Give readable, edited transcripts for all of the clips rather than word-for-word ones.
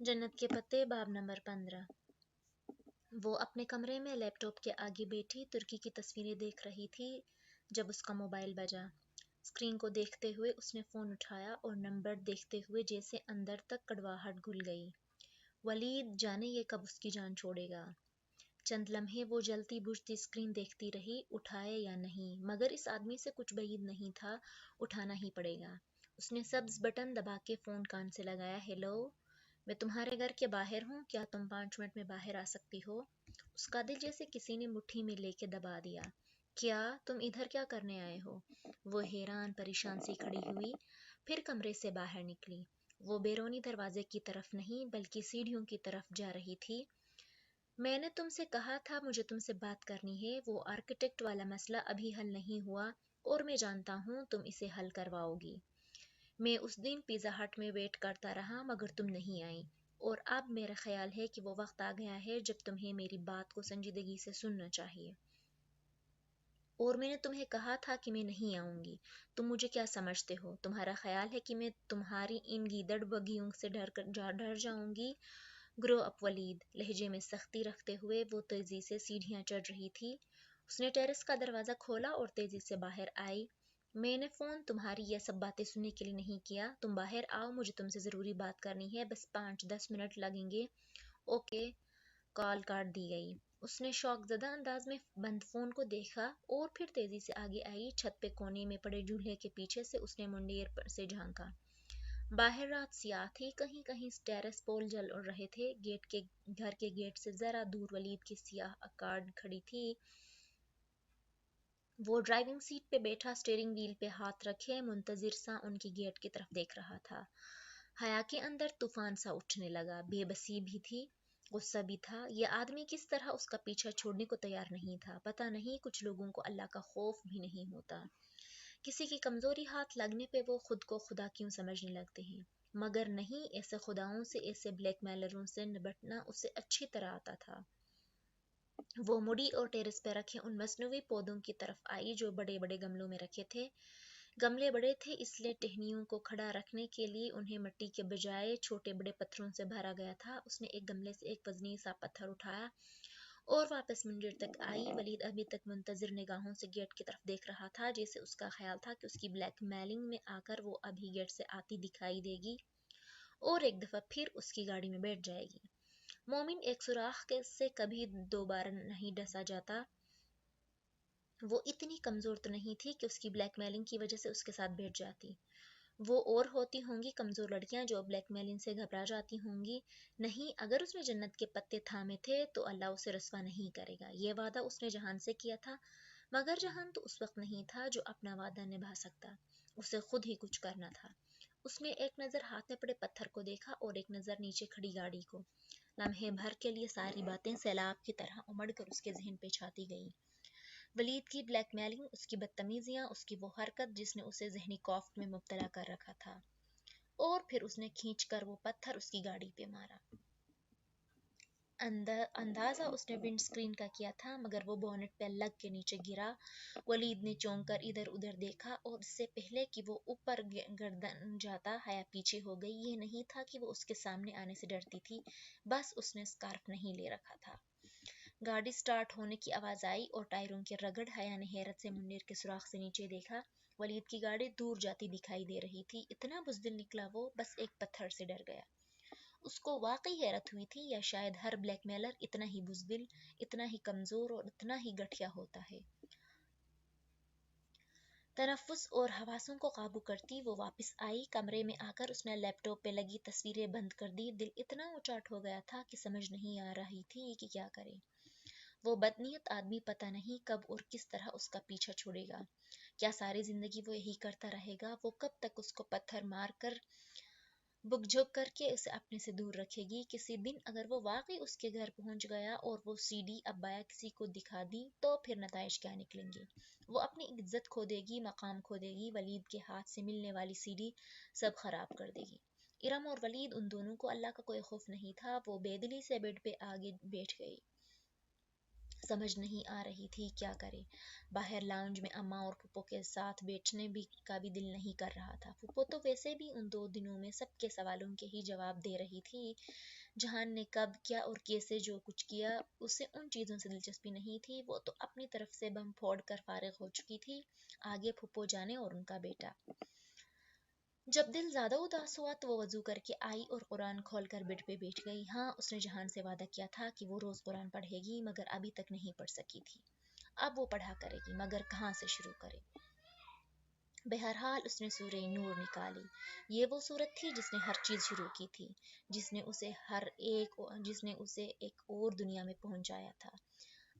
जन्नत के पत्ते बाब नंबर 15। वो अपने कमरे में लैपटॉप के आगे बैठी तुर्की की तस्वीरें देख रही थी जब उसका मोबाइल बजा। स्क्रीन को देखते हुए उसने फ़ोन उठाया और नंबर देखते हुए जैसे अंदर तक कड़वाहट घुल गई। वलीद जाने ये कब उसकी जान छोड़ेगा। चंद लम्हे वो जलती बुझती स्क्रीन देखती रही, उठाए या नहीं, मगर इस आदमी से कुछ बैद नहीं था, उठाना ही पड़ेगा। उसने सब्ज बटन दबा के फ़ोन कान से लगाया। हेलो, मैं तुम्हारे घर के बाहर हूँ, क्या तुम 5 मिनट में बाहर आ सकती हो? उसका दिल जैसे किसी ने मुट्ठी में लेके दबा दिया। क्या तुम इधर क्या करने आए हो? वो हैरान परेशान सी खड़ी हुई, फिर कमरे से बाहर निकली। वो बैरूनी दरवाजे की तरफ नहीं बल्कि सीढ़ियों की तरफ जा रही थी। मैंने तुमसे कहा था मुझे तुमसे बात करनी है। वो आर्किटेक्ट वाला मसला अभी हल नहीं हुआ और मैं जानता हूँ तुम इसे हल करवाओगी। मैं उस दिन पिज़्ज़ा हट में वेट करता रहा मगर तुम नहीं आई, और अब मेरा ख्याल है कि वो वक्त आ गया है जब तुम्हें मेरी बात को संजीदगी से सुनना चाहिए। और मैंने तुम्हें कहा था कि मैं नहीं आऊंगी। तुम मुझे क्या समझते हो? तुम्हारा ख्याल है कि मैं तुम्हारी इन गीदड़ बगियों से डर जाऊंगी? Grow up Waleed. लहजे में सख्ती रखते हुए वो तेजी से सीढ़ियां चढ़ रही थी। उसने टेरेस का दरवाज़ा खोला और तेजी से बाहर आई। मैंने फ़ोन तुम्हारी ये सब बातें सुनने के लिए नहीं किया। तुम बाहर आओ, मुझे तुमसे ज़रूरी बात करनी है, बस 5-10 मिनट लगेंगे। ओके। कॉल काट दी गई। उसने शौकज़दा अंदाज में बंद फ़ोन को देखा और फिर तेज़ी से आगे आई। छत पे कोने में पड़े चूल्हे के पीछे से उसने मुंडेर पर से झांका। बाहर रात स्याह थी, कहीं कहीं टेरेस पोल जल रहे थे। घर के गेट से जरा दूर वलीद की सियाह अकार्ड खड़ी थी। वो ड्राइविंग सीट पे बैठा स्टीयरिंग व्हील पे हाथ रखे मुंतजिर सा उनकी गेट की तरफ देख रहा था। हया के अंदर तूफान सा उठने लगा। बेबसी भी थी, गुस्सा भी था। यह आदमी किस तरह उसका पीछा छोड़ने को तैयार नहीं था। पता नहीं कुछ लोगों को अल्लाह का खौफ भी नहीं होता। किसी की कमजोरी हाथ लगने पे वो खुद को खुदा क्यों समझने लगते हैं, मगर नहीं, ऐसे खुदाओं से, ऐसे ब्लैकमेलरों से निपटना उसे अच्छी तरह आता था। वो मुड़ी और टेरेस पर रखे उन मसनूवी पौधों की तरफ आई जो बड़े बड़े गमलों में रखे थे। गमले बड़े थे इसलिए टहनियों को खड़ा रखने के लिए उन्हें मिट्टी के बजाय छोटे बड़े पत्थरों से भरा गया था। उसने एक गमले से एक वजनी सा पत्थर उठाया और वापस मंदिर तक आई। वलीद अभी तक मुंतजिर निगाहों से गेट की तरफ देख रहा था, जैसे उसका ख्याल था कि उसकी ब्लैकमेलिंग में आकर वो अभी गेट से आती दिखाई देगी और एक दफ़ा फिर उसकी गाड़ी में बैठ जाएगी। मोमिन एक सुराख से कभी दोबारा नहीं डसा जाता। वो इतनी कमज़ोर तो नहीं थी कि उसकी ब्लैकमेलिंग की वजह से उसके साथ बैठ जाती। वो और होती होंगी कमज़ोर लड़कियां जो ब्लैकमेलिंग से घबरा जाती होंगी। नहीं, अगर उसने जन्नत के पत्ते थामे थे तो अल्लाह उसे रस्वा नहीं करेगा। ये वादा उसने जहान से किया था, मगर जहान तो उस वक्त नहीं था जो अपना वादा निभा सकता। उसे खुद ही कुछ करना था। उसने एक नज़र हाथ में पड़े पत्थर को देखा और एक नज़र नीचे खड़ी गाड़ी को। लम्हे भर के लिए सारी बातें सैलाब की तरह उमड़ कर उसके जहन पे छाती गईं। वलीद की ब्लैकमेलिंग, उसकी बदतमीजियां, उसकी वो हरकत जिसने उसे जहनी खौफ में मुब्तला कर रखा था। और फिर उसने खींचकर वो पत्थर उसकी गाड़ी पे मारा। अंदाजा उसने विंड स्क्रीन का किया था, मगर वो बोनेट पे लग के नीचे गिरा। वलीद ने चौंक कर इधर उधर देखा और इससे पहले कि वो ऊपर गर्दन जाता, हया पीछे हो गई। ये नहीं था कि वो उसके सामने आने से डरती थी, बस उसने स्कार्फ नहीं ले रखा था। गाड़ी स्टार्ट होने की आवाज़ आई और टायरों की रगड़। हया ने हैरत से मुंडेर के सुराख से नीचे देखा। वलीद की गाड़ी दूर जाती दिखाई दे रही थी। इतना बुज़दिल निकला वो, बस एक पत्थर से डर गया। उसको वाकई हैरत हुई थी, या शायद हर ब्लैकमेलर इतना ही बुज़दिल, इतना ही कमज़ोर और इतना ही गठिया होता है। तनफ्फुस और हवासों को काबू करती वो वापस आई। कमरे में आकर उसने लैपटॉप पे लगी तस्वीरें बंद कर दी। दिल इतना उचाट हो गया था कि समझ नहीं आ रही थी कि क्या करे। वो बदनीयत आदमी पता नहीं कब और किस तरह उसका पीछा छोड़ेगा। क्या सारी जिंदगी वो यही करता रहेगा? वो कब तक उसको पत्थर मार कर बुकझुक करके उसे अपने से दूर रखेगी? किसी दिन अगर वो वाकई उसके घर पहुंच गया और वो सीडी अब्बाया किसी को दिखा दी तो फिर नताइज क्या निकलेंगे? वो अपनी इज्जत खो देगी, मकाम खो देगी, वलीद के हाथ से मिलने वाली सीडी सब खराब कर देगी। इरम और वलीद, उन दोनों को अल्लाह का कोई खौफ नहीं था। वो बेदिली से बेड पे आगे बैठ गई। سمجھ نہیں آ رہی تھی کیا کرے۔ باہر لاؤنج میں اماں اور پھپھو کے ساتھ بیٹھنے کا بھی دل نہیں کر رہا تھا۔ پھپھو تو ویسے بھی ان 2 دنوں میں سب کے سوالوں کے ہی جواب دے رہی تھی۔ جہان نے کب کیا اور کیسے جو کچھ کیا اسے ان چیزوں سے دلچسپی نہیں تھی، وہ تو اپنی طرف سے بم پھوڑ کر فارغ ہو چکی تھی۔ آگے پھپھو جانے اور ان کا بیٹا۔ جب دل زیادہ اداس ہوا تو وہ وضو کر کے آئی اور قرآن کھول کر بیڈ پہ بیٹھ گئی۔ ہاں، اس نے جہان سے وعدہ کیا تھا کہ وہ روز قرآن پڑھے گی، مگر ابھی تک نہیں پڑھ سکی تھی۔ اب وہ پڑھا کرے گی، مگر کہاں سے شروع کرے؟ بہرحال اس نے سورہ نور نکالی۔ یہ وہ سورت تھی جس نے ہر چیز شروع کی تھی، جس نے اسے ایک اور دنیا میں پہنچایا تھا۔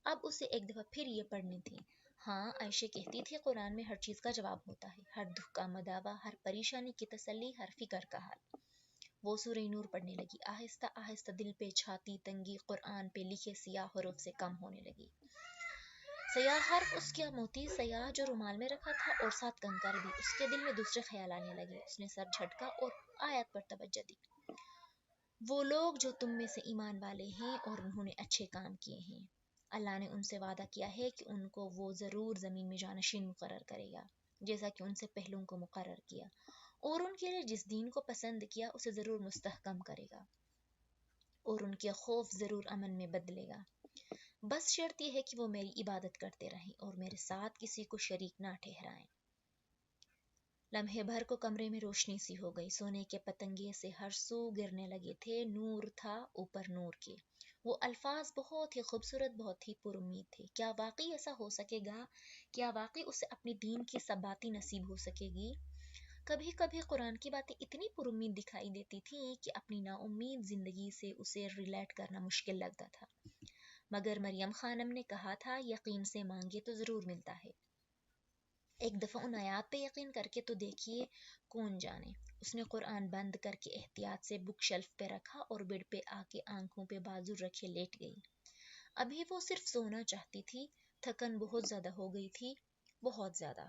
اب اسے ایک دفعہ پھر یہ پڑھنی تھی۔ ہاں، عائشہ کہتی تھی قرآن میں ہر چیز کا جواب ہوتا ہے، ہر دکھ کا مداوع، ہر پریشانی کی تسلی، ہر فکر کا حل۔ وہ سورہ نور پڑھنے لگی۔ آہستہ آہستہ دل پہ چھاتی تنگی قرآن پہ لکھے سیاہ حروف سے کم ہونے لگی۔ سیاہ حرف اس کا موتی سیاہ جو رومال میں رکھا تھا اور 7 کنکر بھی۔ اس کے دل میں دوسرے خیال آنے لگے۔ اس نے سر جھٹکا اور آیت پر توجہ دی۔ وہ لوگ جو تم میں سے ایمان والے ہیں اور انہوں نے اچھے کام کیے ہیں، اللہ نے ان سے وعدہ کیا ہے کہ ان کو وہ ضرور زمین میں جانشین مقرر کرے گا، جیسا کہ ان سے پہلوں کو مقرر کیا، اور ان کے لیے جس دین کو پسند کیا اسے ضرور مستحکم کرے گا، اور ان کے خوف ضرور امن میں بدلے گا۔ بس شرط یہ ہے کہ وہ میری عبادت کرتے رہیں اور میرے ساتھ کسی کو شریک نہ ٹھہرائیں۔ لمحے بھر کو کمرے میں روشنی سی ہو گئی۔ سونے کے پتنگے سے ہر سو گرنے لگے تھے۔ نور تھا اوپر نور کے۔ وہ الفاظ بہت ہی خوبصورت، بہت ہی پر امید تھے۔ کیا واقعی ایسا ہو سکے گا؟ کیا واقعی اسے اپنے دین کی سب باتیں نصیب ہو سکے گی؟ کبھی کبھی قرآن کی باتیں اتنی پر امید دکھائی دیتی تھیں کہ اپنی نا امید زندگی سے اسے ریلیٹ کرنا مشکل لگتا تھا، مگر مریم خانم نے کہا تھا یقین سے مانگے تو ضرور ملتا ہے۔ ایک دفعہ ان آیات پہ یقین کر کے تو دیکھیے، کون جانے۔ اس نے قرآن بند کر کے احتیاط سے بک شیلف پہ رکھا اور بیڈ پہ آ کے آنکھوں پہ بازو رکھے لیٹ گئی۔ ابھی وہ صرف سونا چاہتی تھی۔ تھکن بہت زیادہ ہو گئی تھی، بہت زیادہ۔